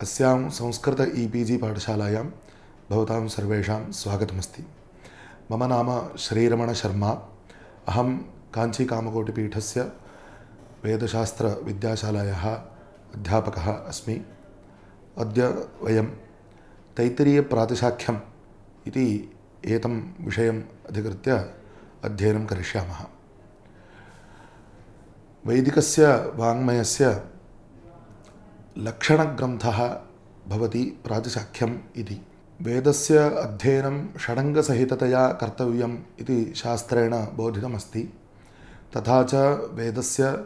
अस्यां संस्कृत EPG पाठशालायां भवतां सर्वेषां स्वागतमस्ति। मम नाम श्रीरमणशर्मा। अहं काञ्चीकामकोटिपीठस्य वेदशास्त्रविद्याशालायाः अध्यापकः अस्मि। अद्य वयं तैत्तिरीयप्रातिशाख्यम् इति एतं विषयम् अधिकृत्य अध्ययनं करिष्यामः। वैदिकस्य वाङ्मयस्य लक्षणग्रन्थः भवति प्रातिशाख्यम् इति। वेदस्य अध्ययनं षडङ्गसहिततया कर्तव्यम् इति शास्त्रेण बोधितमस्ति। तथा च वेदस्य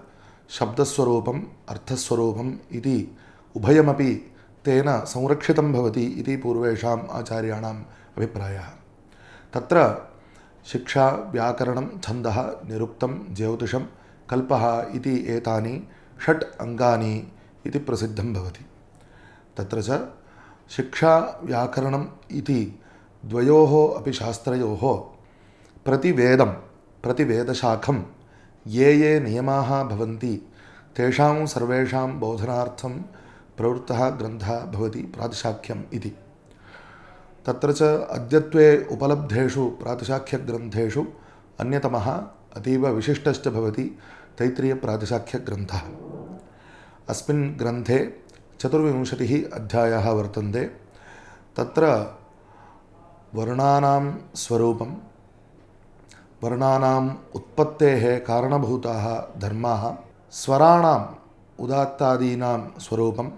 शब्दस्वरूपम् अर्थस्वरूपम् इति उभयमपि तेन संरक्षितं भवति इति पूर्वेषाम् आचार्याणाम् अभिप्रायः। तत्र शिक्षा, व्याकरणं, छन्दः, निरुक्तं, ज्योतिषं, कल्पः इति एतानि षट् अङ्गानि इति प्रसिद्धं भवति। तत्र च शिक्षा व्याकरणम् इति द्वयोः अपि शास्त्रयोः प्रतिवेदशाखं ये नियमाः भवन्ति तेषां सर्वेषां बोधनार्थं प्रवृत्तः ग्रन्थः भवति प्रातिशाख्यम् इति। तत्र च अद्यत्वे उपलब्धेषु प्रातिशाख्यग्रन्थेषु अन्यतमः अतीव विशिष्टश्च भवति तैत्तिरीयप्रातिशाख्यग्रन्थः। अस्मिन् ग्रन्थे 24 अध्यायाः वर्तन्ते। तत्र वर्णानां स्वरूपं, वर्णानाम् उत्पत्तेः कारणभूताः धर्माः, स्वराणाम् उदात्तादीनां स्वरूपं,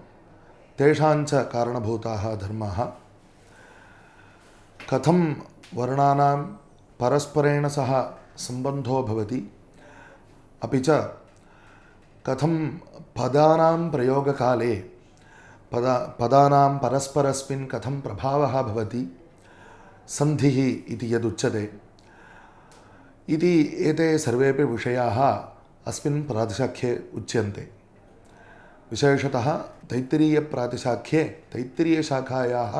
तेषाञ्च कारणभूताः धर्माः, कथं वर्णानां परस्परेण सह सम्बन्धो भवति, अपि च कथं पदानां प्रयोगकाले पदानां परस्परस्मिन् कथं प्रभावः भवति, सन्धिः इति यदुच्यते इति एते सर्वेपि विषयाः अस्मिन् प्रातिशाख्ये उच्यन्ते। विशेषतः तैत्तिरीयप्रातिशाख्ये तैत्तिरीयशाखायाः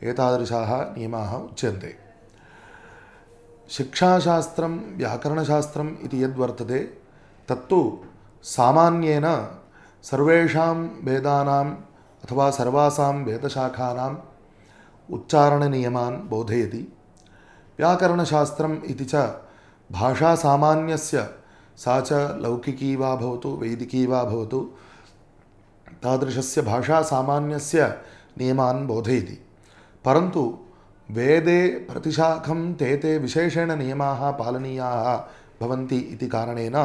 एतादृशाः नियमाः उच्यन्ते। शिक्षाशास्त्रं व्याकरणशास्त्रम् इति यद्वर्तते तत्तु सामान्येन सर्वेषां वेदानाम् अथवा सर्वासां वेदशाखानाम् उच्चारणनियमान् बोधयति। व्याकरणशास्त्रम् इति च भाषासामान्यस्य, सा च लौकिकी वा भवतु वैदिकी वा भवतु, तादृशस्य भाषासामान्यस्य नियमान् बोधयति। परन्तु वेदे प्रतिशाखं ते विशेषेण नियमाः पालनीयाः भवन्ति इति कारणेन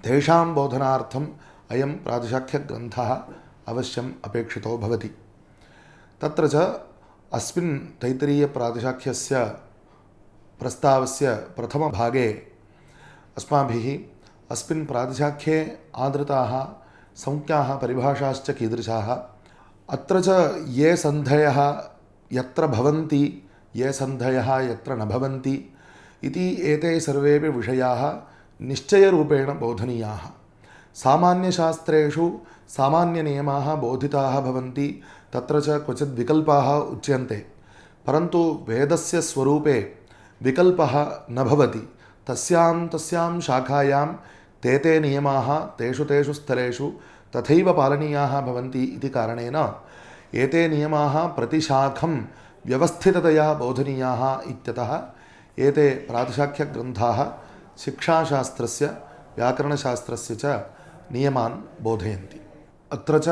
तेषां बोधनार्थम् अयं प्रातिशाख्यग्रन्थः अवश्यम् अपेक्षितो भवति। तत्र च अस्मिन् तैत्तिरीयप्रातिशाख्यस्य प्रस्तावस्य प्रथमभागे अस्माभिः अस्मिन् प्रातिशाख्ये आदृताः संज्ञाः परिभाषाश्च कीदृशाः, अत्र च ये सन्धयः यत्र भवन्ति, ये सन्धयः यत्र न भवन्ति इति एते सर्वेपि विषयाः निश्चयरूपेण बोधनीयाः। सामान्यशास्त्रेषु सामान्यनियमाः बोधिताः भवन्ति, तत्र च क्वचित् विकल्पाः उच्यन्ते। परन्तु वेदस्य स्वरूपे विकल्पः न भवति। तस्यां शाखायां ते नियमाः तेषु स्थलेषु तथैव पालनीयाः भवन्ति इति कारणेन एते नियमाः प्रतिशाखं व्यवस्थिततया बोधनीयाः इत्यतः एते प्रातिशाख्यग्रन्थाः शिक्षाशास्त्रस्य व्याकरणशास्त्रस्य च नियमान् बोधयन्ति। अत्र च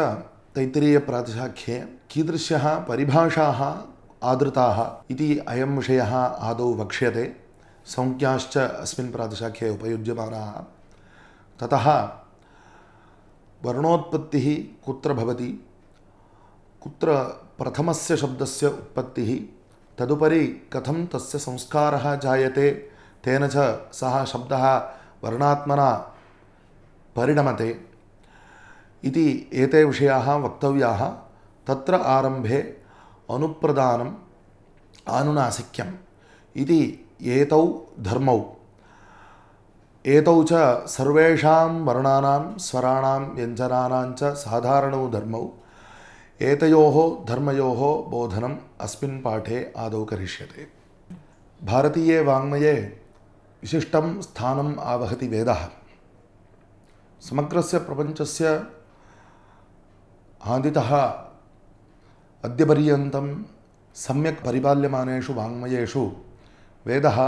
तैत्तिरीयप्रातिशाख्ये कीदृश्यः परिभाषाः आदृताः इति अयं विषयः आदौ वक्ष्यते। संज्ञाश्च अस्मिन् प्रातिशाख्ये उपयुज्यमानाः। ततः वर्णोत्पत्तिः कुत्र भवति, कुत्र प्रथमस्य शब्दस्य उत्पत्तिः, तदुपरि कथं तस्य संस्कारः जायते, तेन च सः शब्दः वर्णात्मना परिणमते इति एते विषयाः वक्तव्याः। तत्र आरम्भे अनुप्रदानम् आनुनासिक्यम् इति एतौ धर्मौ, एतौ च सर्वेषां वर्णानां स्वराणां व्यञ्जनानां च साधारणौ धर्मौ, एतयोः धर्मयोः बोधनम् अस्मिन् पाठे आदौ करिष्यते। भारतीये वाङ्मये विशिष्टं स्थानम् आवहति वेदः। समग्रस्य प्रपञ्चस्य आदितः अद्यपर्यन्तं सम्यक् परिपाल्यमानेषु वाङ्मयेषु वेदः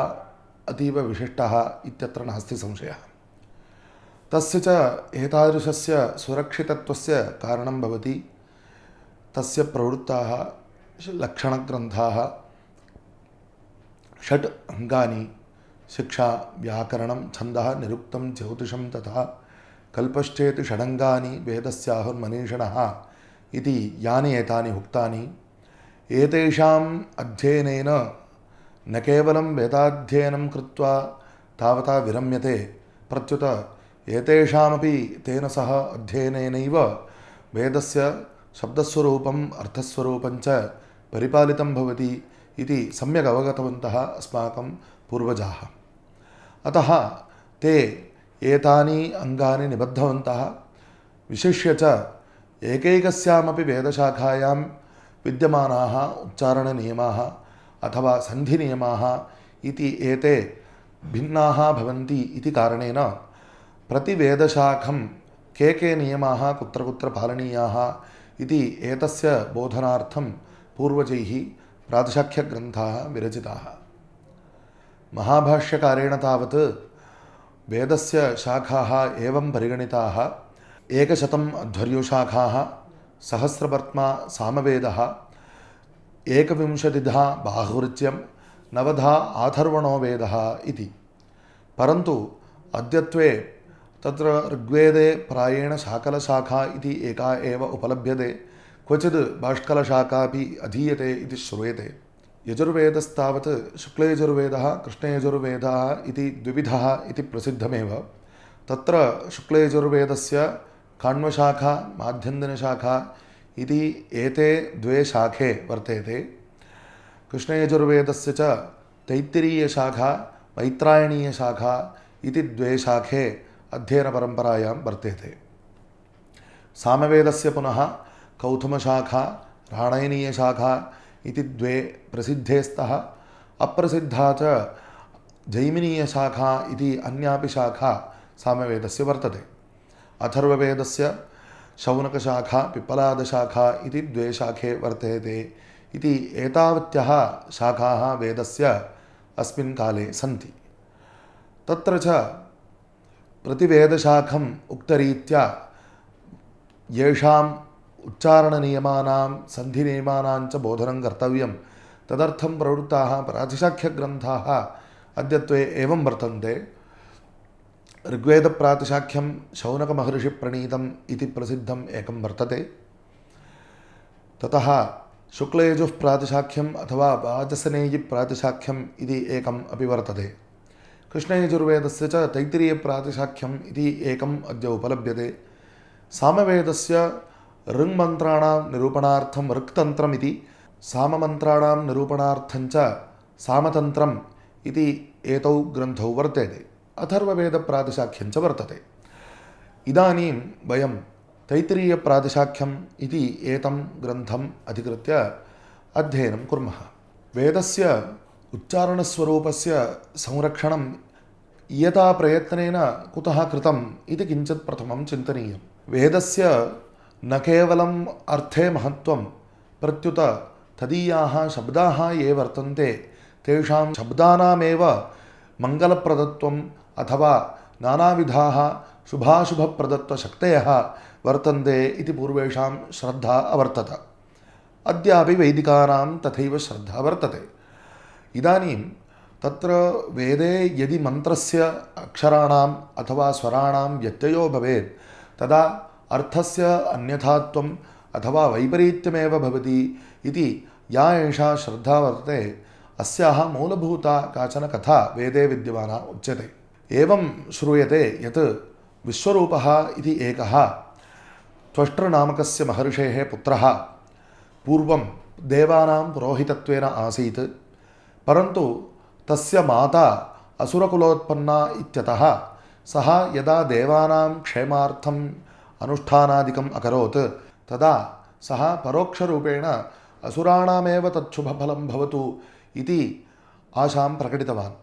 अतीव विशिष्टः इत्यत्र नास्ति संशयः। तस्य च एतादृशस्य सुरक्षितत्वस्य कारणं भवति तस्य प्रवृत्ताः लक्षणग्रन्थाः, षट् अङ्गानि शिक्षा, व्याकरणं, छन्दः, निरुक्तं, ज्योतिषं तथा कल्पश्चेति षडङ्गानि वेदस्याहुर्मनीषिणः इति यानि एतानि उक्तानि, एतेषाम् अध्ययनेन न केवलं वेदाध्ययनं कृत्वा तावता विरम्यते, प्रत्युत एतेषामपि तेन सह अध्ययनेनैव वेदस्य शब्दस्वरूपम् अर्थस्वरूपं च परिपालितं भवति इति सम्यक् अवगतवन्तः अस्माकं पूर्वजाः। अतः ते एतानि अङ्गानि निबद्धवन्तः। विशिष्य च एकैकस्यामपि वेदशाखायां विद्यमानाः उच्चारणनियमाः अथवा सन्धिनियमाः इति एते भिन्नाः भवन्ति इति कारणेन प्रतिवेदशाखं के नियमाः कुत्र कुत्र पालनीयाः इति एतस्य बोधनार्थं पूर्वजैः प्रातिशाख्यग्रन्थाः विरचिताः। महाभाष्यकारेण तावत् वेदस्य शाखाः एवं परिगणिताः: 100 अध्वर्युशाखाः, सहस्रवर्त्मा सामवेदः, 21 बाहुरुच्यं, 9 आथर्वणो वेदः इति। परन्तु अद्यत्वे तत्र ऋग्वेदे प्रायेण शाकलशाखा इति एका एव उपलभ्यते, क्वचित् बाष्कलशाखापि अधीयते इति श्रूयते। यजुर्वेदस्तावत् शुक्लयजुर्वेदः, कृष्णयजुर्वेदः इति द्विविधः इति प्रसिद्धमेव। तत्र शुक्लयजुर्वेदस्य काण्वशाखा, माध्यन्दिनशाखा इति एते द्वे शाखे वर्तेते। कृष्णयजुर्वेदस्य च तैत्तिरीयशाखा, मैत्रायणीयशाखा इति द्वे शाखे अध्ययनपरम्परायां वर्तेते। सामवेदस्य पुनः कौथुमशाखा, राणयनीयशाखा इति द्वे प्रसिद्धे स्तः। अप्रसिद्धा च जैमिनीयशाखा इति अन्यापि शाखा सामवेदस्य वर्तते। अथर्ववेदस्य शौनकशाखा, पिप्पलादशाखा इति द्वे शाखे वर्तेते इति एतावत्यः शाखाः वेदस्य अस्मिन् काले सन्ति। तत्र च प्रतिवेदशाखम् उक्तरीत्या येषाम् उच्चारणनियमानां सन्धिनियमानां च बोधनं कर्तव्यं, तदर्थं प्रवृत्ताः प्रातिशाख्यग्रन्थाः अद्यत्वे एवं वर्तन्ते। ऋग्वेदप्रातिशाख्यं शौनकमहर्षिप्रणीतम् इति प्रसिद्धम् एकं वर्तते। ततः शुक्लयजुः प्रातिशाख्यम् अथवा वाजसनेयिप्रातिशाख्यम् इति एकम् अपि वर्तते। कृष्णयजुर्वेदस्य च तैत्तिरीयप्रातिशाख्यम् इति एकम् अद्य उपलभ्यते। सामवेदस्य ऋङ्मन्त्राणां निरूपणार्थं ऋक्तन्त्रम् इति, साममन्त्राणां निरूपणार्थं च सामतन्त्रम् इति एतौ ग्रन्थौ वर्तेते। अथर्ववेदप्रातिशाख्यं च वर्तते। इदानीं वयं तैत्तिरीयप्रातिशाख्यम् इति एतं ग्रन्थम् अधिकृत्य अध्ययनं कुर्मः। वेदस्य उच्चारणस्वरूपस्य संरक्षणं इयता प्रयत्नेन कुतः कृतम् इति किञ्चित् प्रथमं चिन्तनीयं। वेदस्य न केवलम् अर्थे महत्त्वं, प्रत्युत तदीयाः शब्दाः ये वर्तन्ते तेषां शब्दानामेव मङ्गलप्रदत्वम् अथवा नानाविधाः शुभाशुभप्रदत्वशक्तयः वर्तन्ते इति पूर्वेषां श्रद्धा अवर्तत। अद्यापि वैदिकानां तथैव श्रद्धा वर्तते। इदानीं तत्र वेदे यदि मन्त्रस्य अक्षराणाम् अथवा स्वराणां व्यत्ययो भवेत् तदा अर्थस्य अन्यथात्वम् अथवा वैपरीत्यमेव भवति इति या एषा श्रद्धा वर्तते, अस्याः मूलभूता काचन कथा वेदे विद्यमाना उच्यते। एवं श्रूयते यत् विश्वरूपः इति एकः त्वष्ट्रनामकस्य महर्षेः पुत्रः पूर्वं देवानां पुरोहितत्वेन आसीत्, परन्तु तस्य माता असुरकुलोत्पन्ना इत्यतः सः यदा देवानां क्षेमार्थम् अनुष्ठानादिकम् अकरोत् तदा सः परोक्षरूपेण असुराणामेव तच्छुभफलं भवतु इति आशां प्रकटितवान्।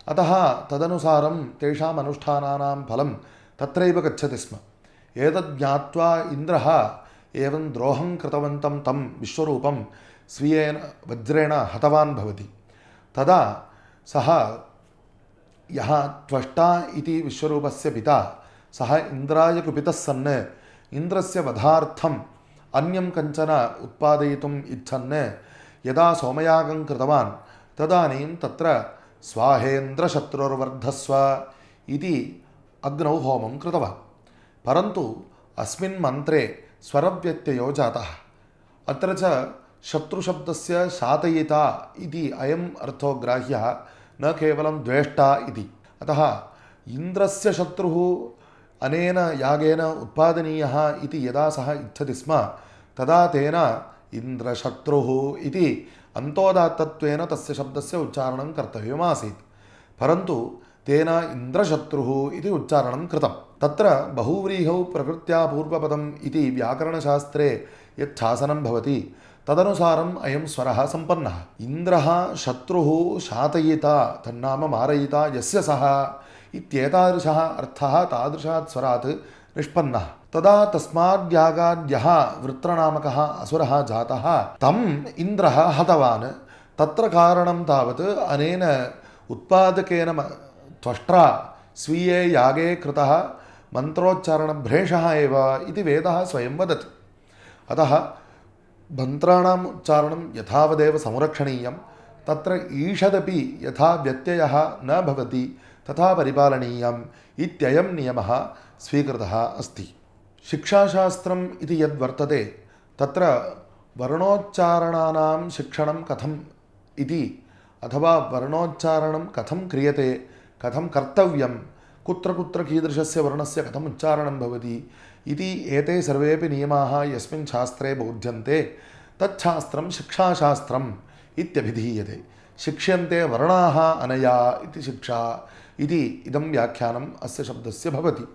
अतः तदनुसारं तेषाम् अनुष्ठानानां फलं तत्रैव गच्छति स्म। एतद् ज्ञात्वा इन्द्रः एवं द्रोहं कृतवन्तं तं विश्वरूपं स्वीयेन वज्रेण हतवान् भवति। तदा सः यः त्वष्टा इति विश्वरूपस्य पिता सः इन्द्राय कुपितः सन् इन्द्रस्य वधार्थम् अन्यं कञ्चन उत्पादयितुम् इच्छन् यदा सोमयागं कृतवान् तदानीं तत्र स्वाहेन्द्रशत्रुर्वर्धस्व इति अग्नौ होमं कृतवान्। परन्तु अस्मिन् मन्त्रे स्वरव्यत्ययो जातः। अत्र च शत्रुशब्दस्य शातयिता इति अयम् अर्थो ग्राह्यः, न केवलं द्वेष्टा इति। अतः इन्द्रस्य शत्रुः अनेन यागेन उत्पादनीयः इति यदा सः इच्छति स्म तदा तेन इन्द्रशत्रुः इति अन्तोदात्तत्वेन तस्य शब्दस्य उच्चारणं कर्तव्यमासीत्। परन्तु तेन इन्द्रशत्रुः इति उच्चारणं कृतं। तत्र बहुव्रीहौ प्रकृत्या पूर्वपदम् इति व्याकरणशास्त्रे यत् शासनं भवति तदनुसारम् अयं स्वरः सम्पन्नः। इन्द्रः शत्रुः शातयिता तन्नाम मारयिता यस्य सः इत्येतादृशः अर्थः तादृशात् स्वरात् निष्पन्नः। तदा तस्माद्यागाद्यः वृत्रनामकः असुरः जातः तम् इन्द्रः हतवान्। तत्र कारणं तावत् अनेन उत्पादकेन त्वष्ट्रा स्वीये यागे कृतः मन्त्रोच्चारणभ्रेषः एव इति वेदः स्वयं वदति। अतः मन्त्राणाम् उच्चारणं यथावदेव संरक्षणीयं, तत्र ईषदपि यथा व्यत्ययः न भवति तथा परिपालनीयम् इत्ययं नियमः स्वीकृतः अस्ति। शिक्षाशास्त्रम् इति यद्वर्तते तत्र वर्णोच्चारणानां शिक्षणं कथम् इति, अथवा वर्णोच्चारणं कथं क्रियते, कथं कर्तव्यं, कुत्र कुत्र कीदृशस्य वर्णस्य कथम् उच्चारणं भवति इति एते सर्वेपि नियमाः यस्मिन् शास्त्रे बोध्यन्ते तच्छास्त्रं शिक्षाशास्त्रम् इत्यभिधीयते। शिक्ष्यन्ते वर्णाः अनया इति शिक्षा इति इदं व्याख्यानम् अस्य शब्दस्य भवति।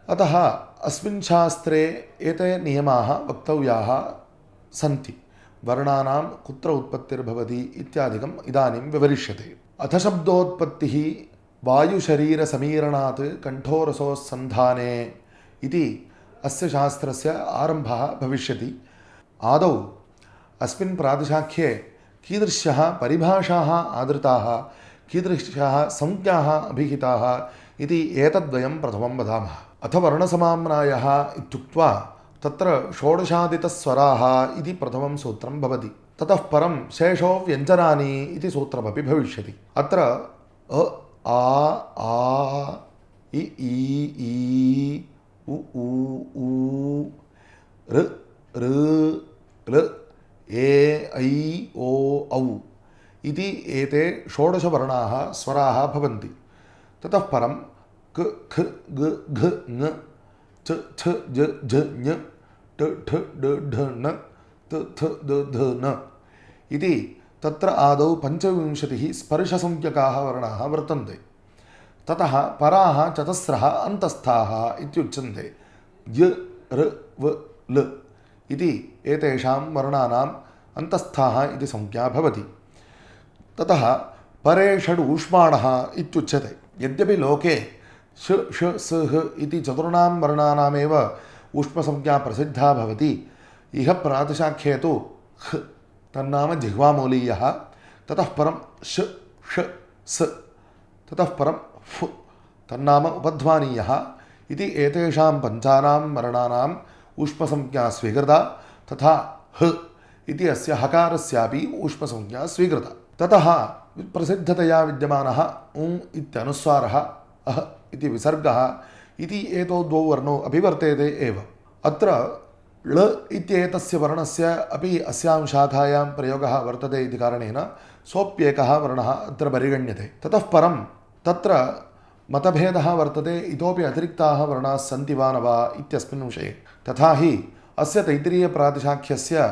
अतः अस्मिन् शास्त्रे एते नियमाः वक्तव्याः सन्ति। वर्णानां कुत्र उत्पत्तिर्भवति इत्यादिकम् इदानीं विवरिष्यते। अथ शब्दोत्पत्तिः वायुशरीरसमीरणात् कण्ठोरसोस्सन्धाने इति अस्य शास्त्रस्य आरम्भः भविष्यति। आदौ अस्मिन् प्रातिशाख्ये कीदृश्यः परिभाषाः आदृताः, कीदृश्यः संज्ञाः अभिहिताः इति एतद्वयं प्रथमं वदामः। अथ वर्णसमाम्नायः इत्युक्त्वा तत्र षोडशादितस्वराः इति प्रथमं सूत्रं भवति। ततः परं शेषो व्यञ्जनानि इति सूत्रमपि भविष्यति। अत्र अ आ इ ई उ ऊ ऋ ऋ ए ऐ ओ औ इति एते षोडशवर्णाः स्वराः भवन्ति। ततः परं क ख ग घ ङ च छ ज झ ञ ट ठ ड ढ ण त थ द ध न इति तत्र आदौ 25 स्पर्शसंज्ञकाः वर्णाः वर्तन्ते। ततः पराः चतस्रः अन्तस्थाः इत्युच्यन्ते। य ऋ व ल इति एतेषां वर्णानाम् अन्तस्थाः इति संज्ञा भवति। ततः परे षड् ऊष्माणः इत्युच्यते। यद्यपि लोके श ष स ह इति चतुर्णां वर्णानामेव ऊष्मसंज्ञा प्रसिद्धा भवति, इह प्रातिशाख्ये तु ह तन्नाम जिह्वामूलीयः, ततः परं श ष स ततः परं फु तन्नाम उपध्वानीयः इति एतेषां पञ्चानां वर्णानाम् ऊष्मसंज्ञा स्वीकृता। तथा ह इति अस्य हकारस्यापि ऊष्मसंज्ञा स्वीकृता। ततः प्रसिद्धतया विद्यमानः उम् इत्यनुस्वारः, अह इति विसर्गः इति एतौ द्वौ वर्णौ अपि वर्तेते एव। अत्र ळ इत्येतस्य वर्णस्य अपि अस्यां शाखायां प्रयोगः वर्तते इति कारणेन सोऽप्येकः वर्णः अत्र परिगण्यते। ततः परं तत्र मतभेदः वर्तते, इतोपि अतिरिक्ताः वर्णाः सन्ति वा न वा इत्यस्मिन् विषये। तथा हि अस्य तैत्तिरीयप्रातिशाख्यस्य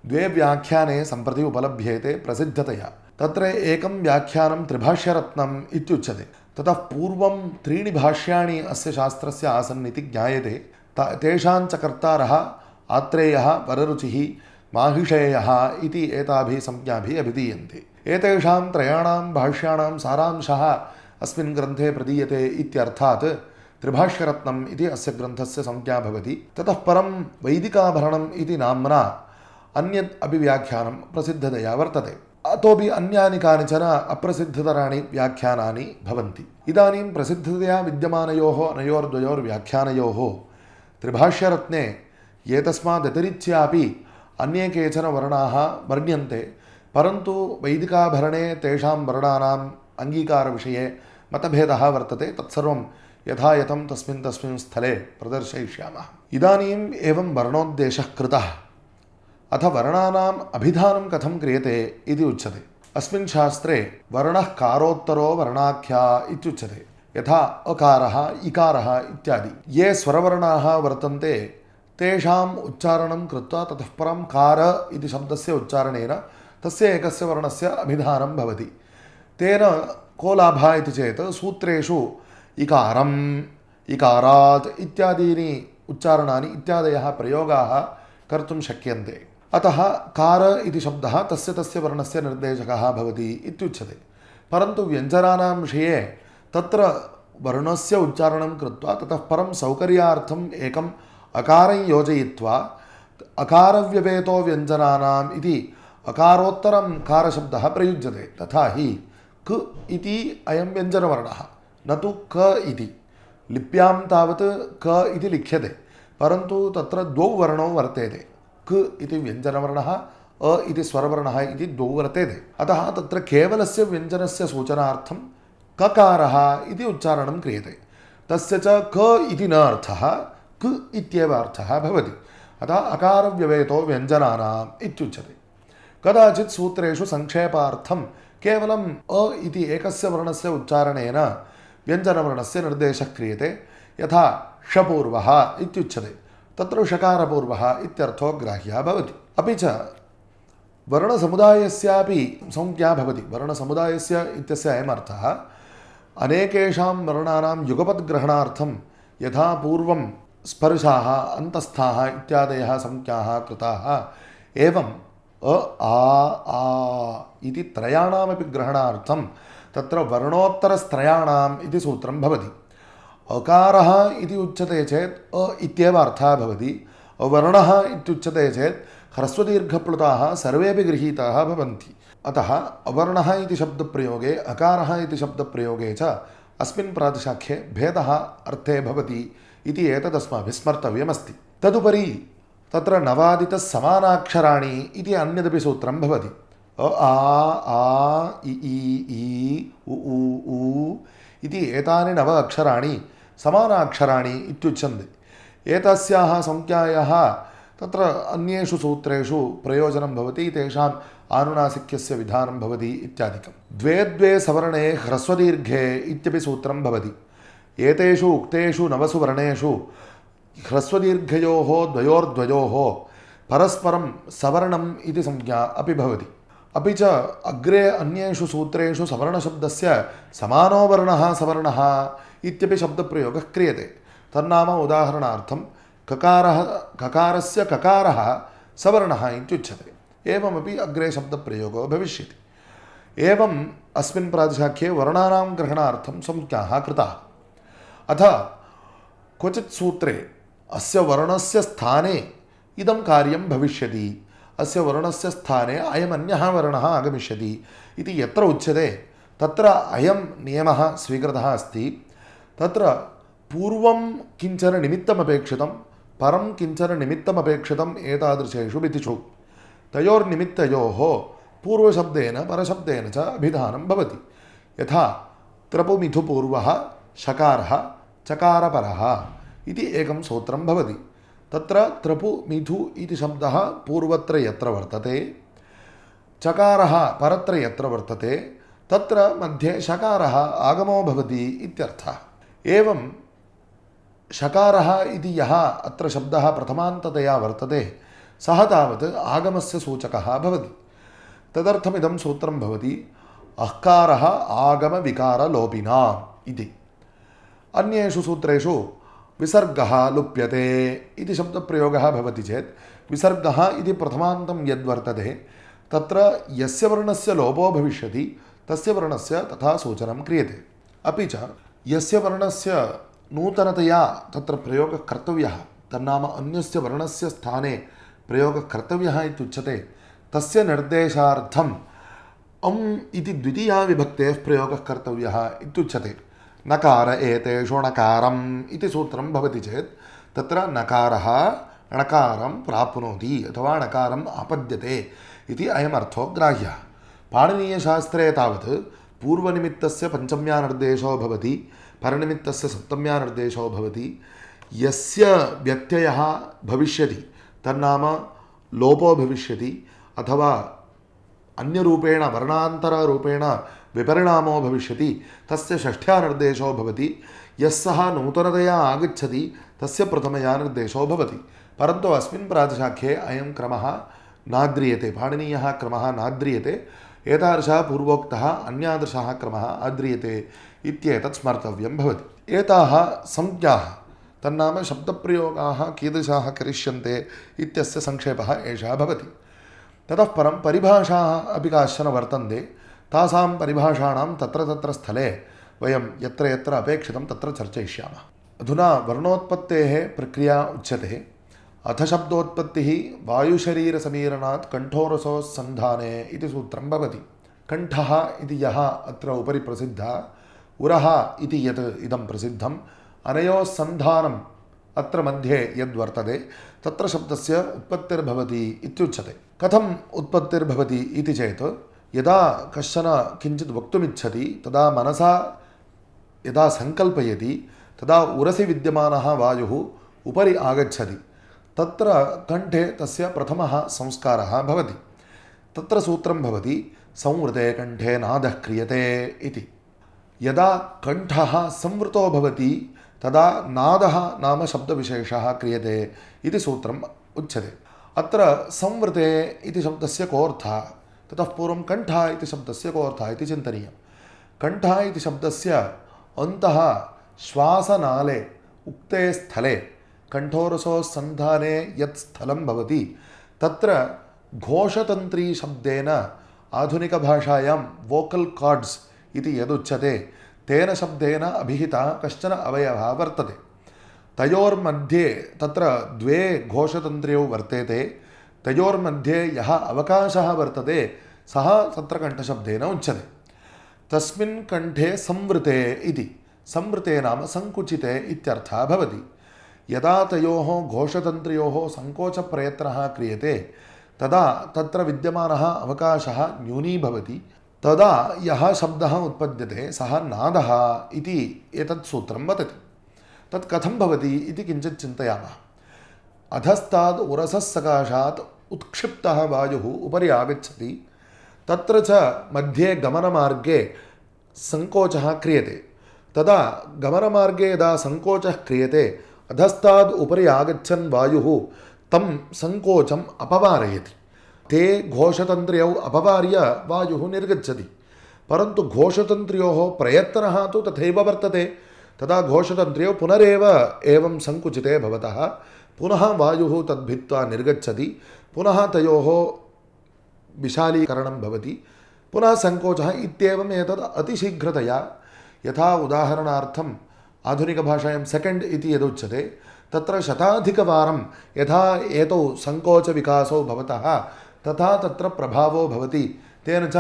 द्वे व्याख्याने सम्प्रति उपलभ्येते प्रसिद्धतया। तत्र एकं व्याख्यानं त्रिभाष्यरत्नम् इत्युच्यते। ततः पूर्वं 3 भाष्याणि अस्य शास्त्रस्य आसन् इति ज्ञायते। तेषां च कर्तारः आत्रेयः, वररुचिः, माहिषेयः इति एताभिः संज्ञाभिः अभिधीयन्ते। एतेषां त्रयाणां भाष्याणां सारांशः अस्मिन् ग्रन्थे प्रदीयते इत्यर्थात् त्रिभाष्यरत्नम् इति अस्य ग्रन्थस्य संज्ञा भवति। ततः परं वैदिकाभरणम् इति नाम्ना अन्यत् अपि व्याख्यानं प्रसिद्धतया वर्तते। अतोपि अन्यानि कानिचन अप्रसिद्धतराणि व्याख्यानानि भवन्ति। इदानीं प्रसिद्धतया विद्यमानयोः अनयोर्द्वयोर्व्याख्यानयोः त्रिभाष्यरत्ने एतस्मादतिरिच्यापि अन्ये केचन वर्णाः वर्ण्यन्ते, परन्तु वैदिकाभरणे तेषां वर्णानाम् अङ्गीकारविषये मतभेदः वर्तते। तत्सर्वं यथा यथं तस्मिन् स्थले प्रदर्शयिष्यामः। इदानीम् एवं वर्णोद्देशः कृतः, अथ वर्णानाम् अभिधानं कथं क्रियते इति उच्यते। अस्मिन् शास्त्रे वर्णः कारोत्तरो वर्णाख्या इत्युच्यते। यथा अकारः, इकारः इत्यादि ये स्वरवर्णाः वर्तन्ते तेषाम् उच्चारणं कृत्वा ततः परं कार इति शब्दस्य उच्चारणेन तस्य एकस्य वर्णस्य अभिधानं भवति। तेन को लाभः इति चेत् सूत्रेषु इकारम्, इकारात् इत्यादीनि उच्चारणानि इत्यादयः प्रयोगाः कर्तुं शक्यन्ते। अतः कार इति शब्दः तस्य वर्णस्य निर्देशकः भवति इत्युच्यते। परन्तु व्यञ्जनानां विषये तत्र वर्णस्य उच्चारणं कृत्वा ततः परं सौकर्यार्थम् एकम् अकारं योजयित्वा अकारव्यपेतो व्यञ्जनानाम् इति अकारोत्तरं कारशब्दः प्रयुज्यते। तथा हि क इति अयं व्यञ्जनवर्णः, न तु क इति। लिप्यां तावत् क इति लिख्यते, परन्तु तत्र द्वौ वर्णौ वर्तेते। क इति व्यञ्जनवर्णः, अ इति स्वरवर्णः इति द्वौ वर्तेते। अतः तत्र केवलस्य व्यञ्जनस्य सूचनार्थं ककारः इति उच्चारणं क्रियते। तस्य च क इति न अर्थः, क इत्येव अर्थः भवति। अतः अकारव्यपेतो व्यञ्जनानाम् इत्युच्यते। कदाचित् सूत्रेषु संक्षेपार्थं केवलम् अ इति एकस्य वर्णस्य उच्चारणेन व्यञ्जनवर्णस्य निर्देशः क्रियते। यथा षपूर्वः इत्युच्यते, तत्र षकारपूर्वः इत्यर्थो ग्राह्यः भवति। अपि च वर्णसमुदायस्यापि संज्ञा भवति। वर्णसमुदायस्य इत्यस्य अयमर्थः अनेकेषां वर्णानां युगपद्ग्रहणार्थं यथा पूर्वं स्पर्शाः, अन्तस्थाः इत्यादयः संज्ञाः कृताः, एवं अ आ इति त्रयाणामपि ग्रहणार्थं तत्र वर्णोत्तरस्त्रयाणाम् इति सूत्रं भवति। अकारः इति उच्यते चेत् अ इत्येव अर्थः भवति। वर्णः इत्युच्यते चेत् ह्रस्वदीर्घप्लुताः सर्वेपि गृहीताः भवन्ति। अतः अवर्णः इति शब्दप्रयोगे, अकारः इति शब्दप्रयोगे च अस्मिन् प्रातिशाख्ये भेदः अर्थे भवति इति एतदस्माभिः स्मर्तव्यमस्ति। तदुपरि तत्र नवादितसमानाक्षराणि इति अन्यदपि सूत्रं भवति। अ आ इ ई उ ऊ इति एतानि नव अक्षराणि समानाक्षराणि इत्युच्यन्ते। एतस्याः संज्ञायाः तत्र अन्येषु सूत्रेषु प्रयोजनं भवति, तेषाम् आनुनासिक्यस्य विधानं भवति इत्यादिकं। द्वे द्वे सवर्णे ह्रस्वदीर्घे इत्यपि सूत्रं भवति। एतेषु उक्तेषु नवसु वर्णेषु ह्रस्वदीर्घयोः द्वयोर्द्वयोः परस्परं सवर्णम् इति संज्ञा अपि भवति। अपि च अग्रे अन्येषु सूत्रेषु सवर्णशब्दस्य समानो वर्णः सवर्णः इत्यपि शब्दप्रयोगः क्रियते। तन्नाम उदाहरणार्थं ककारस्य ककारः सवर्णः इत्युच्यते। एवमपि अग्रे शब्दप्रयोगो भविष्यति। एवम् अस्मिन् प्रातिशाख्ये वर्णानां ग्रहणार्थं संज्ञाः कृताः। अथ क्वचित् सूत्रे अस्य वर्णस्य स्थाने इदं कार्यं भविष्यति, अस्य वर्णस्य स्थाने अयमन्यः वर्णः आगमिष्यति इति यत्र उच्यते तत्र अयं नियमः स्वीकृतः अस्ति। तत्र पूर्वं किञ्चन निमित्तमपेक्षितं, परं किञ्चन निमित्तमपेक्षितम् एतादृशेषु विधिषु तयोर्निमित्तयोः पूर्वशब्देन परशब्देन च अभिधानं भवति। यथा त्रपुमिथुपूर्वः शकारः चकारपरः इति एकं सूत्रं भवति। तत्र त्रपु मिथु इति शब्दः पूर्वत्र यत्र वर्तते, चकारः परत्र यत्र वर्तते, तत्र मध्ये शकारः आगमो भवति इत्यर्थः। एवं शकारः इति यः अत्र शब्दः प्रथमान्ततया वर्तते सः तावत् आगमस्य सूचकः भवति। तदर्थमिदं सूत्रं भवति अह्कारः आगमविकारलोपिनाम् इति। अन्येषु सूत्रेषु विसर्गः लुप्यते इति शब्दप्रयोगः भवति चेत् विसर्गः इति प्रथमान्तं यद्वर्तते तत्र यस्य वर्णस्य लोपो भविष्यति तस्य वर्णस्य तथा सूचनं क्रियते। अपि च यस्य वर्णस्य नूतनतया तत्र प्रयोगः कर्तव्यः, तन्नाम अन्यस्य वर्णस्य स्थाने प्रयोगः कर्तव्यः इत्युच्यते, तस्य निर्देशार्थम् अम् इति द्वितीया विभक्तेः प्रयोगः कर्तव्यः इत्युच्यते। नकार एतेषु णकारम् इति सूत्रं भवति चेत् तत्र नकारः णकारं प्राप्नोति अथवा णकारम् आपद्यते इति अयमर्थो ग्राह्यः। पाणिनीयशास्त्रे तावत् पूर्वनिमित्तस्य पञ्चम्या निर्देशो भवति, परनिमित्तस्य सप्तम्या निर्देशो भवति। यस्य व्यत्ययः भविष्यति तन्नाम लोपो भविष्यति अथवा अन्यरूपेण वर्णान्तररूपेण विपरिणामो भविष्यति, तस्य षष्ठ्या निर्देशो भवति। यस्सः नूतनतया आगच्छति तस्य प्रथमया निर्देशो भवति। परन्तु अस्मिन् प्रातिशाख्ये अयं क्रमः नाद्रियते, पाणिनीयः क्रमः नाद्रियते। एतादृशः पूर्वोक्तः अन्यादृशः क्रमः आद्रियते इत्येतत् स्मर्तव्यं भवति। एताः संज्ञाः तन्नाम शब्दप्रयोगाः कीदृशाः करिष्यन्ते इत्यस्य संक्षेपः एषः भवति। ततः परं परिभाषाः अपि काश्चन वर्तन्ते। तासां परिभाषाणां तत्र तत्र स्थले वयं यत्र यत्र अपेक्षितं तत्र चर्चयिष्यामः। अधुना वर्णोत्पत्तेः प्रक्रिया उच्यते। अथ शब्दोत्पत्तिः वायुशरीरसमीरणात् कण्ठोरसोस्सन्धाने इति सूत्रं भवति। कण्ठः इति यः अत्र उपरि प्रसिद्धः, उरः इति यत् इदं प्रसिद्धम्, अनयोः सन्धानम् अत्र मध्ये यद्वर्तते तत्र शब्दस्य उत्पत्तिर्भवति इत्युच्यते। कथम् उत्पत्तिर्भवति इति चेत् यदा कश्चन किञ्चित् वक्तुमिच्छति तदा मनसा यदा सङ्कल्पयति तदा उरसि विद्यमानः वायुः उपरि आगच्छति, तत्र कण्ठे तस्य प्रथमः संस्कारः भवति। तत्र सूत्रं भवति संवृते कण्ठे नादः क्रियते इति। यदा कण्ठः संवृतो भवति तदा नादः नाम शब्दविशेषः क्रियते इति सूत्रम् उच्यते। अत्र संवृते इति शब्दस्य कोऽर्थः, ततः पूर्वं कण्ठः इति शब्दस्य कोऽर्थः इति चिन्तनीयं। कण्ठः इति शब्दस्य अन्तः श्वासनाले उक्ते स्थले कण्ठोरसोस्सन्धाने यत् स्थलं भवति तत्र घोषतन्त्रीशब्देन आधुनिकभाषायां वोकल् कार्ड्स् इति यदुच्यते तेन शब्देन अभिहितः कश्चन अवयवः वर्तते। तयोर्मध्ये तत्र द्वे घोषतन्त्र्यौ वर्तेते, तयोर्मध्ये यः अवकाशः वर्तते सः तत्र कण्ठशब्देन उच्यते। तस्मिन् कण्ठे संवृते इति, संवृते नाम सङ्कुचिते इत्यर्थः भवति। यदा तयोः घोषतन्त्र्योः सङ्कोचप्रयत्नः क्रियते तदा तत्र विद्यमानः अवकाशः न्यूनीभवति, तदा यः शब्दः उत्पद्यते सः नादः इति एतत् सूत्रं वदति। तत् कथं भवति इति किञ्चित् चिन्तयामः। अधस्ताद् उरसः सकाशात् उत्क्षिप्तः वायुः उपरि आगच्छति, तत्र च मध्ये गमनमार्गे सङ्कोचः क्रियते। तदा गमनमार्गे यदा सङ्कोचः क्रियते अधस्ताद् उपरि आगच्छन् वायुः तं सङ्कोचम् अपवारयति। ते घोषतन्त्र्यौ अपवार्य वायुः निर्गच्छति, परन्तु घोषतन्त्र्योः प्रयत्नः तु तथैव वर्तते। तदा घोषतन्त्र्यौ पुनरेव एवं सङ्कुचिते भवतः पुनः वायुः तद्भित्त्वा निर्गच्छति, पुनः तयोः विशालीकरणं भवति, पुनः सङ्कोचः इत्येवम् एतद् अतिशीघ्रतया, यथा उदाहरणार्थम् आधुनिकभाषायां सेकेण्ड् इति यदुच्यते तत्र शताधिकवारं यथा एतौ सङ्कोचविकासौ भवतः तथा तत्र प्रभावो भवति। तेन च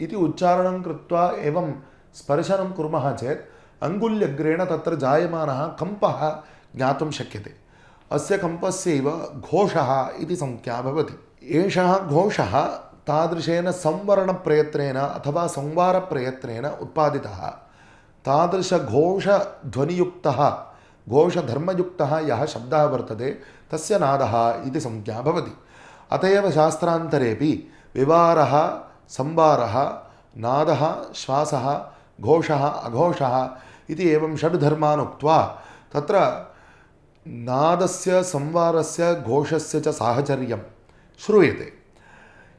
इति उच्चारणं कृत्वा एवं स्पर्शनं कुर्मः चेत् अङ्गुल्यग्रेण तत्र जायमानः कम्पः ज्ञातुं शक्यते। अस्य कम्पस्यैव घोषः इति संज्ञा भवति। एषः घोषः तादृशेन संवरणप्रयत्नेन अथवा संवारप्रयत्नेन उत्पादितः। तादृशघोषध्वनियुक्तः घोषधर्मयुक्तः यः शब्दः वर्तते तस्य नादः इति संज्ञा भवति। अत एव शास्त्रान्तरेपि विवारः, संवारः, नादः, श्वासः, घोषः, अघोषः इति एवं षड्धर्मान् उक्त्वा तत्र नादस्य, संवारस्य, घोषस्य च साहचर्यं श्रूयते।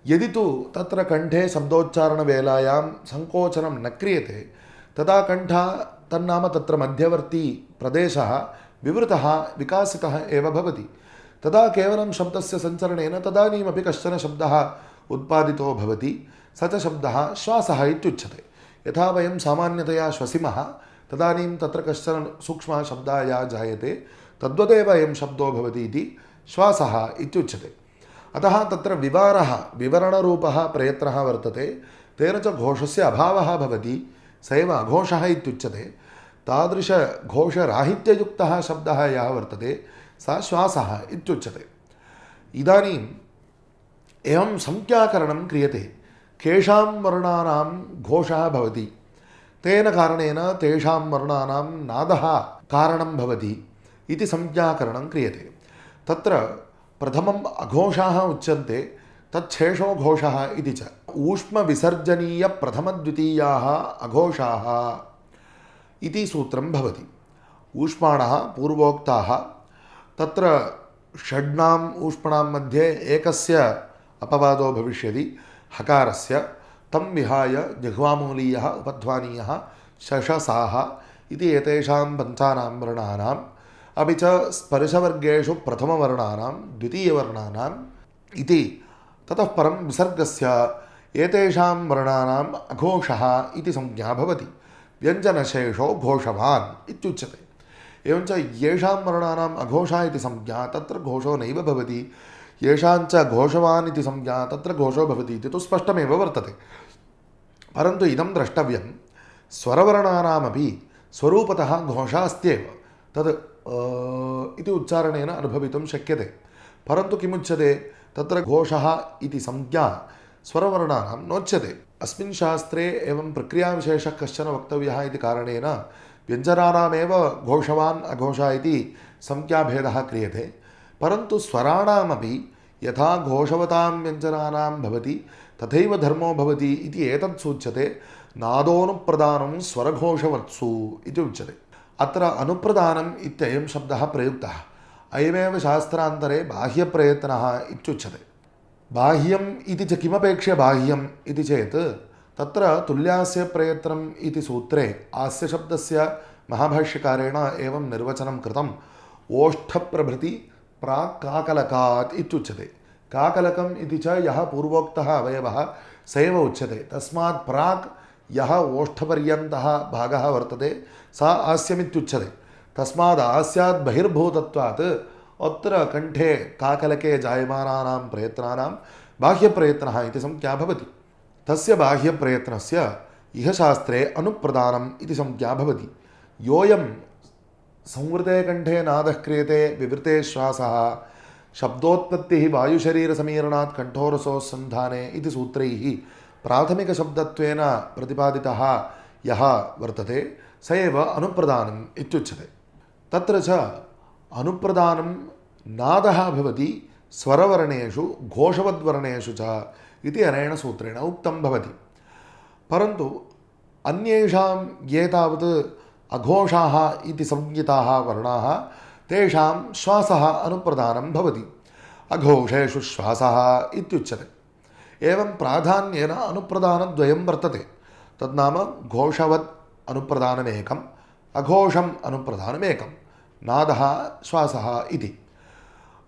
यदि तु तत्र कण्ठे शब्दोच्चारणवेलायां सङ्कोचनं न क्रियते तदा कण्ठः तन्नाम तत्र मध्यवर्ती प्रदेशः विवृतः विकासितः एव भवति। तदा केवलं शब्दस्य सञ्चरणेन तदानीमपि कश्चन शब्दः उत्पादितो भवति, स च शब्दः श्वासः इत्युच्यते। यथा वयं सामान्यतया श्वसिमः तदानीं तत्र कश्चन सूक्ष्मः शब्दः यः जायते तद्वदेव अयं शब्दो भवति इति श्वासः इत्युच्यते। अतः तत्र विवरणरूपः प्रयत्नः वर्तते, तेन च घोषस्य अभावः भवति, स एव अघोषः इत्युच्यते। तादृशघोषराहित्ययुक्तः शब्दः यः वर्तते सः श्वासः इत्युच्यते। इदानीम् एवं संज्ञाकरणं क्रियते, केषां वर्णानां घोषः भवति, तेन कारणेन तेषां वर्णानां नादः कारणं भवति इति संज्ञाकरणं क्रियते। तत्र प्रथमम् अघोषाः उच्यन्ते, तच्छेषो घोषः इति च। ऊष्मविसर्जनीयप्रथमद्वितीयाः अघोषाः इति सूत्रं भवति। ऊष्माणः पूर्वोक्ताः, तत्र षड्णाम् ऊष्मणां मध्ये एकस्य अपवादो भविष्यति हकारस्य, तं विहाय जिह्वामूलीयः उपध्वानीयः शशसाः इति एतेषां पञ्चानां वर्णानाम्, अपि च स्पर्शवर्गेषु प्रथमवर्णानां द्वितीयवर्णानाम् इति, ततः परं विसर्गस्य एतेषां वर्णानाम् अघोषः इति संज्ञा भवति। व्यञ्जनशेषो घोषवान् इत्युच्यते। एवञ्च येषां वर्णानाम् अघोषः इति संज्ञा तत्र घोषो नैव भवति, येषाञ्च घोषवान् इति संज्ञा तत्र घोषो भवति इति तु स्पष्टमेव वर्तते। परन्तु इदं द्रष्टव्यं, स्वरवर्णानामपि स्वरूपतः घोषः अस्त्येव, तद् इति उच्चारणेन अनुभवितुं शक्यते। परन्तु किमुच्यते, तत्र घोषः इति संज्ञा स्वरवर्णानां नोच्यते। अस्मिन् शास्त्रे एवं प्रक्रियाविशेषः कश्चन वक्तव्यः इति कारणेन व्यञ्जनानामेव घोषवान् अघोषः इति संज्ञाभेदः क्रियते। परन्तु स्वराणामपि यथा घोषवतां व्यञ्जनानां भवति तथैव धर्मो भवति इति एतत् सूच्यते। नादोनुप्रदानं स्वरघोषवत्सु इति उच्यते। अत्र अनुप्रदानम् इत्ययं शब्दः प्रयुक्तः, अयमेव शास्त्रान्तरे बाह्यप्रयत्नः इत्युच्यते। बाह्यम् इति च किमपेक्ष्य बाह्यम् इति चेत्, तत्र तुल्यास्य प्रयत्नम् इति सूत्रे आस्यशब्दस्य महाभाष्यकारेण एवं निर्वचनं कृतम्, ओष्ठप्रभृति प्राक् काकलकात् इत्युच्यते। काकलकम् इति च यः पूर्वोक्तः अवयवः स एव उच्यते। तस्मात् प्राक् यः ओष्ठपर्यन्तः भागः वर्तते सा आस्यमित्युच्यते। तस्माद् आस्यात् बहिर्भूतत्वात् अत्र कण्ठे काकलके जायमानानां प्रयत्नानां बाह्यप्रयत्नः इति संज्ञा भवति। तस्य बाह्यप्रयत्नस्य इह शास्त्रे अनुप्रदानम् इति संज्ञा भवति। योऽयं संवृते कण्ठे नादः क्रियते विवृते श्वासः, शब्दोत्पत्तिः वायुशरीरसमीरणात् कण्ठोरसोस्सन्धाने इति सूत्रैः प्राथमिकशब्दत्वेन प्रतिपादितः यः वर्तते स एव अनुप्रदानम् इत्युच्यते। तत्र च अनुप्रदानं नादः भवति स्वरवर्णेषु घोषवद्वर्णेषु च इति अनेन सूत्रेण उक्तं भवति। परन्तु अन्येषां ये तावत् अघोषाः इति संज्ञिताः वर्णाः, तेषां श्वासः अनुप्रदानं भवति। अघोषेषु श्वासः इत्युच्यते। एवं प्राधान्येन अनुप्रदानद्वयं वर्तते। तद्नाम घोषवत् अनुप्रदानमेकम्, अघोषम् अनुप्रदानमेकं, नादः श्वासः इति।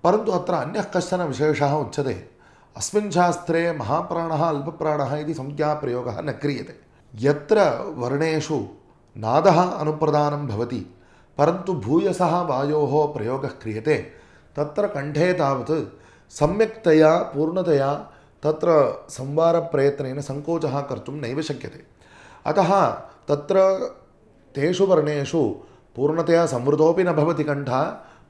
परन्तु अत्र अन्यः कश्चन विशेषः उच्यते। अस्मिन् शास्त्रे महाप्राणः अल्पप्राणः इति संज्ञाप्रयोगः न क्रियते। यत्र वर्णेषु नादः अनुप्रदानं भवति परन्तु भूयसः वायोः प्रयोगः क्रियते, तत्र कण्ठे तावत् सम्यक्तया पूर्णतया तत्र संवारप्रयत्नेन सङ्कोचः कर्तुं नैव शक्यते। अतः तत्र तेषु वर्णेषु पूर्णतया संवृतोऽपि न भवति कण्ठः,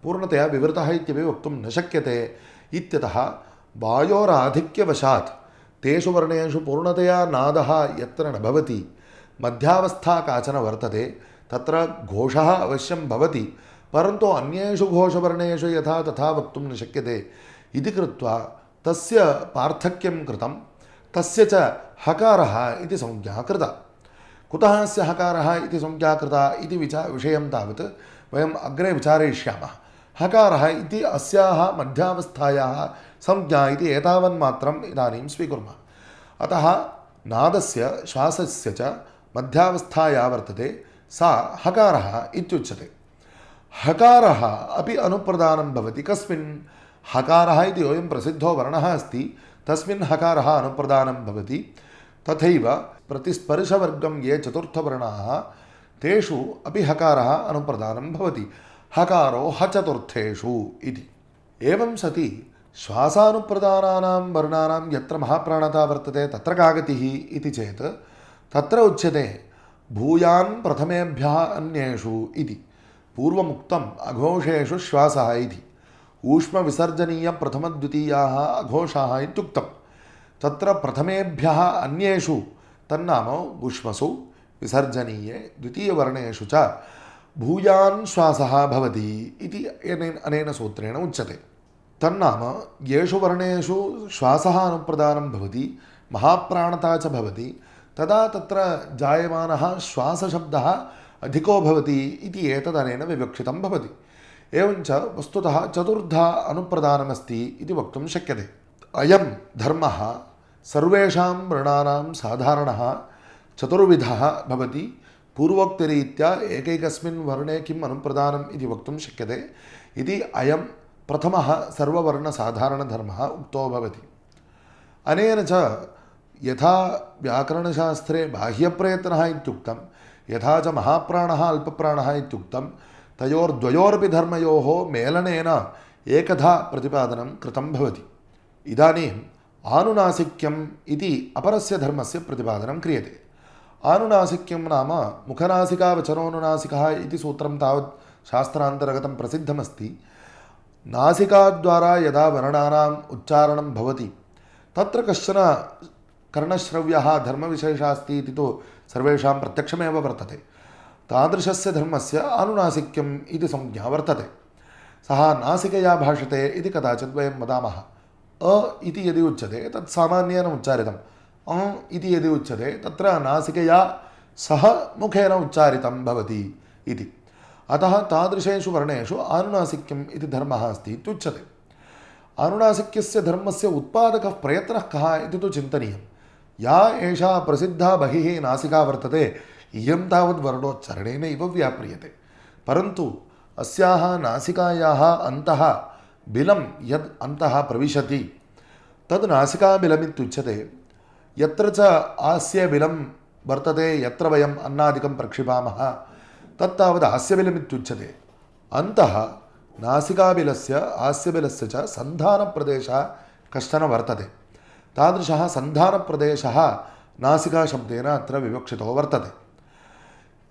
पूर्णतया विवृतः इत्यपि वक्तुं न शक्यते। इत्यतः वायोराधिक्यवशात् तेषु वर्णेषु पूर्णतया नादः यत्र न भवति, मध्यावस्था काचन वर्तते, तत्र घोषः अवश्यं भवति, परन्तु अन्येषु घोषवर्णेषु यथा तथा वक्तुं न शक्यते इति कृत्वा तस्य पार्थक्यं कृतं। तस्य च हकारः इति संज्ञा कृता। कुतः अस्य हकारः इति संज्ञा कृता इति विषयं तावत् वयम् अग्रे विचारयिष्यामः। हकारः इति अस्याः मध्यावस्थायाः संज्ञा इति एतावन्मात्रम् इदानीं स्वीकुर्मः। अतः नादस्य श्वासस्य च मध्यावस्था या वर्तते सा हकारः इत्युच्यते। हकारः अपि अनुप्रदानं भवति। कस्मिन्? हकारः इति अयं प्रसिद्धो वर्णः अस्ति, तस्मिन् हकारः अनुप्रदानं भवति। तथैव प्रतिस्पर्शवर्गं ये चतुर्थवर्णाः तेषु अपि हकारः अनुप्रदानं भवति। हकारो हचतुर्थेषु इति। एवं सति श्वासानुप्रदानानां वर्णानां यत्र महाप्राणता वर्तते तत्र का गतिः इति चेत् तत्र उच्यते भूयान् प्रथमेभ्यः अन्येषु इति। पूर्वमुक्तम् अघोषेषु श्वासः इति। ऊष्मविसर्जनीयप्रथमद्वितीयाः अघोषाः इत्युक्तं। तत्र प्रथमेभ्यः अन्येषु तन्नाम ऊष्मसु विसर्जनीये द्वितीयवर्णेषु च भूयान् श्वासः भवति इति अनेन सूत्रेण उच्यते। तन्नाम येषु वर्णेषु श्वासः अनुप्रदानं भवति, महाप्राणता च भवति, तदा तत्र जायमानः श्वासशब्दः अधिको भवति इति एतदनेन विवक्षितं भवति। एवञ्च वस्तुतः चतुर्धा अनुप्रदानमस्ति इति वक्तुं शक्यते। अयं धर्मः सर्वेषां वर्णानां साधारणः चतुर्विधः भवति। पूर्वोक्तरीत्या एकैकस्मिन् वर्णे किम् अनुप्रदानम् इति वक्तुं शक्यते इति अयं प्रथमः सर्ववर्णसाधारणधर्मः उक्तो भवति। अनेन च यथा व्याकरणशास्त्रे बाह्यप्रयत्नः इत्युक्तं, यथा च महाप्राणः अल्पप्राणः इत्युक्तं, तयोर्द्वयोरपि धर्मयोः मेलनेन एकधा प्रतिपादनं कृतं भवति। इदानीम् आनुनासिक्यम् इति अपरस्य धर्मस्य प्रतिपादनं क्रियते। आनुनासिक्यं नाम मुखनासिकावचनोनुनासिकः इति सूत्रं तावत् शास्त्रान्तर्गतं प्रसिद्धमस्ति। नासिकाद्वारा यदा वर्णानाम् उच्चारणं भवति तत्र कश्चन कर्णश्रव्यः धर्मविशेषः अस्ति इति तु सर्वेषां प्रत्यक्षमेव वर्तते। तादृशस्य धर्मस्य आनुनासिक्यम् इति संज्ञा वर्तते। सः नासिकया भाषते इति कदाचित् वयं वदामः। अ इति यदि उच्यते तत् सामान्येन उच्चारितम्, अ इति यदि उच्यते तत्र नासिकया सह मुखेन उच्चारितं भवति इति। अतः तादृशेषु वर्णेषु आनुनासिक्यम् इति धर्मः अस्ति इत्युच्यते। आनुनासिक्यस्य धर्मस्य उत्पादकः प्रयत्नः कः इति तु चिन्तनीयं। या एषा प्रसिद्धा बहिः नासिका वर्तते, इयं तावद् वर्णोच्चारणेनैव व्याप्रियते। परन्तु अस्याः नासिकायाः अन्तः बिलं यद् अन्तः प्रविशति तद् नासिकाबिलमित्युच्यते। यत्र च आस्यबिलं वर्तते, यत्र वयम् अन्नादिकं प्रक्षिपामः तत्तावत् आस्यबिलमित्युच्यते। अन्तः नासिकाबिलस्य आस्यबिलस्य च सन्धानप्रदेशः कश्चन वर्तते। तादृशः सन्धानप्रदेशः नासिकाशब्देन अत्र विवक्षितो वर्तते।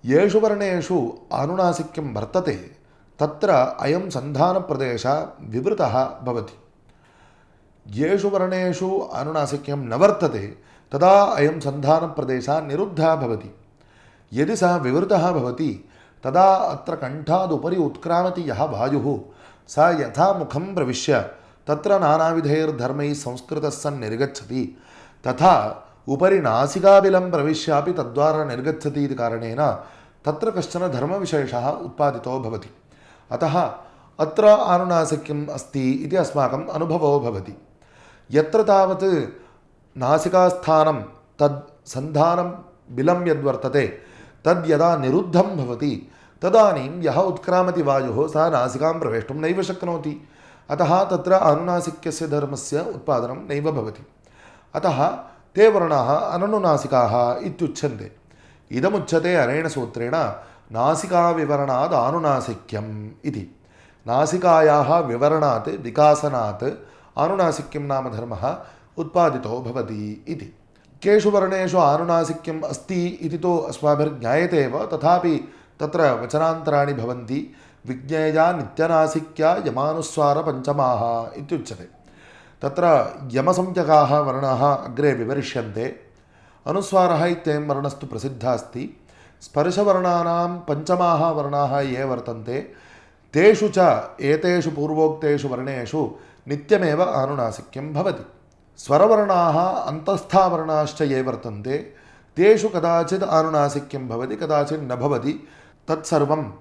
येषु वर्णेषु आनुनासिक्यं वर्तते तत्र अयं सन्धानप्रदेशः विवृतः भवति। येषु वर्णेषु आनुनासिक्यं न वर्तते तदा अयं सन्धानप्रदेशः निरुद्धः भवति। यदि सः विवृतः भवति तदा अत्र कण्ठादुपरि उत्क्रामति यः वायुः, स यथा मुखं प्रविश्य तत्र नानाविधैर्धर्मैः संस्कृतः सन् निर्गच्छति, तथा उपरि नासिकाबिलं प्रविश्यापि तद्वारा निर्गच्छति इति कारणेन तत्र कश्चन धर्मविशेषः उत्पादितो भवति। अतः अत्र आनुनासिक्यम् अस्ति इति अस्माकम् अनुभवो भवति। यत्र तावत् नासिकास्थानं तद् सन्धानं बिलं यद्वर्तते तद् यदा निरुद्धं भवति तदानीं यः उत्क्रामति वायुः सः नासिकां प्रवेष्टुं नैव शक्नोति। अतः तत्र आनुनासिक्यस्य धर्मस्य उत्पादनं नैव भवति। अतः ते वर्णाः अननुनासिकाः इत्युच्यन्ते। इदमुच्यते अनेन सूत्रेण नासिकाविवरणाद् आनुनासिक्यम् इति। नासिकायाः विवरणात् विकासनात् आनुनासिक्यं नाम धर्मः उत्पादितो भवति इति। केषु वर्णेषु आनुनासिक्यम् अस्ति इति तु अस्माभिर्ज्ञायते एव, तथापि तत्र वचनान्तराणि भवन्ति। विज्ञेया नित्यनासिक्या यमानुस्वारपञ्चमाः इत्युच्यते। तत्र यमसंज्ञकाः वर्णाः अग्रे विवरिष्यन्ते। अनुस्वारः इत्ययं वर्णस्तु प्रसिद्धः अस्ति। स्पर्शवर्णानां पञ्चमाः वर्णाः ये वर्तन्ते तेषु च एतेषु पूर्वोक्तेषु वर्णेषु नित्यमेव आनुनासिक्यं भवति। स्वरवर्णाः अन्तस्थावर्णाश्च ये वर्तन्ते तेषु कदाचित् आनुनासिक्यं भवति, कदाचित् न भवति। तत्सर्वं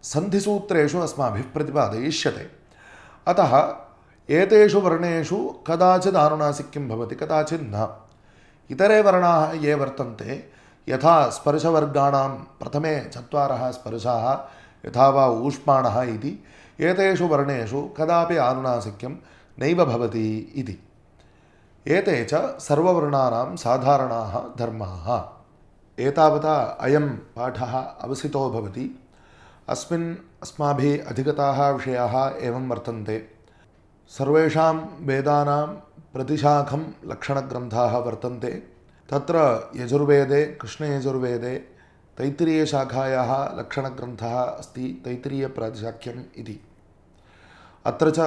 सन्धिसूत्रेषु अस्माभिः प्रतिपादयिष्यते। अतः एतेषु वर्णेषु कदाचित् आनुनासिक्यं भवति, कदाचित् न। इतरे वर्णाः ये वर्तन्ते यथा स्पर्शवर्गाणां प्रथमे चत्वारः स्पर्शाः यथा वा ऊष्माणः इति, एतेषु वर्णेषु कदापि आनुनासिक्यं नैव भवति इति। एते च सर्ववर्णानां साधारणाः धर्माः। एतावता अयं पाठः अवसितो भवति। अस्मिन् अस्माभिः अधिगताः विषयाः एवं वर्तन्ते। सर्वेषां वेदानां प्रतिशाखं लक्षणग्रन्थाः वर्तन्ते। तत्र यजुर्वेदे कृष्णयजुर्वेदे तैत्तिरीयशाखायाः लक्षणग्रन्थः अस्ति तैत्तिरीयप्रातिशाख्यम् इति। अत्र च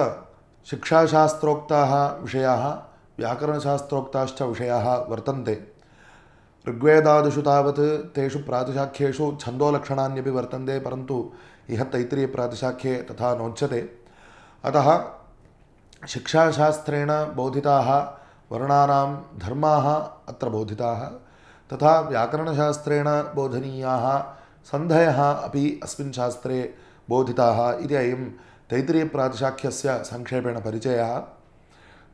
शिक्षाशास्त्रोक्ताः विषयाः व्याकरणशास्त्रोक्ताश्च विषयाः वर्तन्ते। ऋग्वेदादिषु तावत् तेषु प्रातिशाख्येषु छन्दोलक्षणान्यपि वर्तन्ते, परन्तु इह तैत्तिरीयप्रातिशाख्ये तथा नोच्यते। अतः शिक्षाशास्त्रेण बोधिताः वर्णानां धर्माः अत्र बोधिताः, तथा व्याकरणशास्त्रेण बोधनीयाः सन्धयः अपि अस्मिन् शास्त्रे बोधिताः इति अयं तैत्तिरीयप्रातिशाख्यस्य संक्षेपेण परिचयः।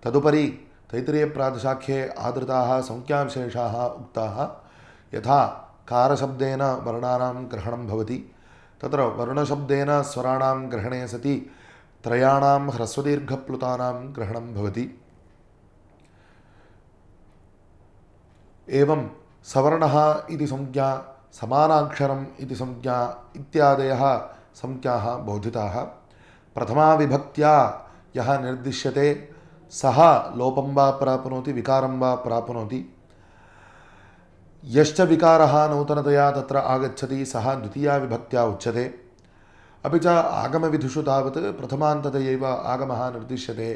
तदुपरि तैत्तिरीयप्रातिशाख्ये आदृताः संज्ञाविशेषाः उक्ताः। यथा कारशब्देन वर्णानां ग्रहणं भवति, तत्र वर्णशब्देन स्वराणां ग्रहणे सति त्रयाणां ह्रस्वदीर्घप्लुतानां ग्रहणं भवति। एवं सवर्णः इति संज्ञा, समानाक्षरम् इति संज्ञा इत्यादयः संज्ञाः बोधिताः। प्रथमाविभक्त्या यः निर्दिश्यते सः लोपं वा प्राप्नोति विकारं वा प्राप्नोति। यश्च विकारः नूतनतया तत्र आगच्छति सः द्वितीया विभक्त्या उच्यते। अपि च आगमविधिषु तावत् प्रथमान्ततयैव आगमः निर्दिश्यते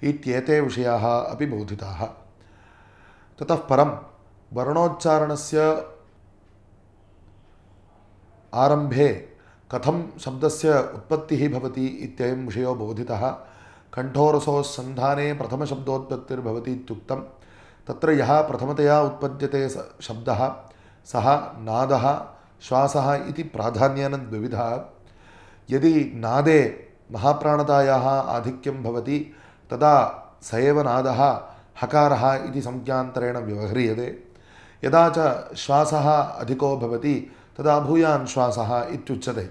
इत्येते विषयाः अपि बोधिताः। ततः परं वर्णोच्चारणस्य आरम्भे कथं शब्दस्य उत्पत्तिः भवति इत्ययं विषयो बोधितः। कण्ठोरसोः सन्धाने प्रथमशब्दोत्पत्तिर्भवति इत्युक्तं। तत्र यः प्रथमतया उत्पद्यते शब्दः सः नादः श्वासः इति प्राधान्येन द्विविधः। यदि नादे महाप्राणतायाः आधिक्यं भवति तदा स एव नादः हकारः इति संज्ञान्तरेण व्यवह्रियते। यदा च श्वासः अधिको भवति तदा भूयान् श्वासः इत्युच्यते।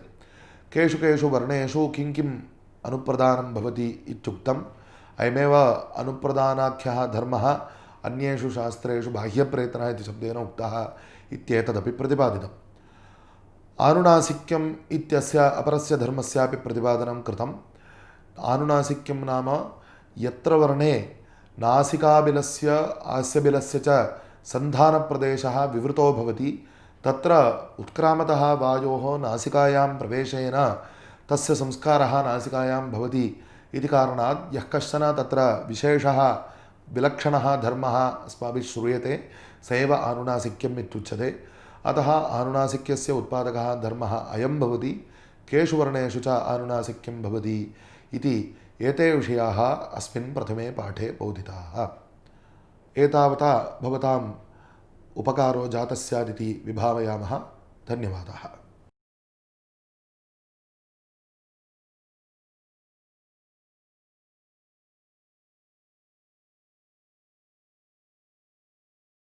केषु केषु वर्णेषु किं किम् अनुप्रदानं भवति इत्युक्तम्। अयमेव अनुप्रदानाख्यः धर्मः अन्येषु शास्त्रेषु बाह्यप्रयत्नः इति शब्देन उक्तः इत्येतदपि प्रतिपादितम्। आनुनासिक्यम् इत्यस्य अपरस्य धर्मस्यापि प्रतिपादनं कृतम्। आनुनासिक्यं नाम यत्र वर्णे नासिकाबिलस्य आस्यबिलस्य च सन्धानप्रदेशः विवृतो भवति तत्र उत्क्रामतः वायोः नासिकायां प्रवेशेन तस्य संस्कारः नासिकायां भवति इति कारणात् यः कश्चन तत्र विशेषः विलक्षणः धर्मः अस्माभिः श्रूयते स एव आनुनासिक्यम् इत्युच्यते। अतः आनुनासिक्यस्य उत्पादकः धर्मः अयं भवति। केषु वर्णेषु च आनुनासिक्यं भवति इति एते विषयाः अस्मिन् प्रथमे पाठे बोधिताः। एतावता भवताम् उपकारो जातः स्यादिति विभावयामः। धन्यवादाः।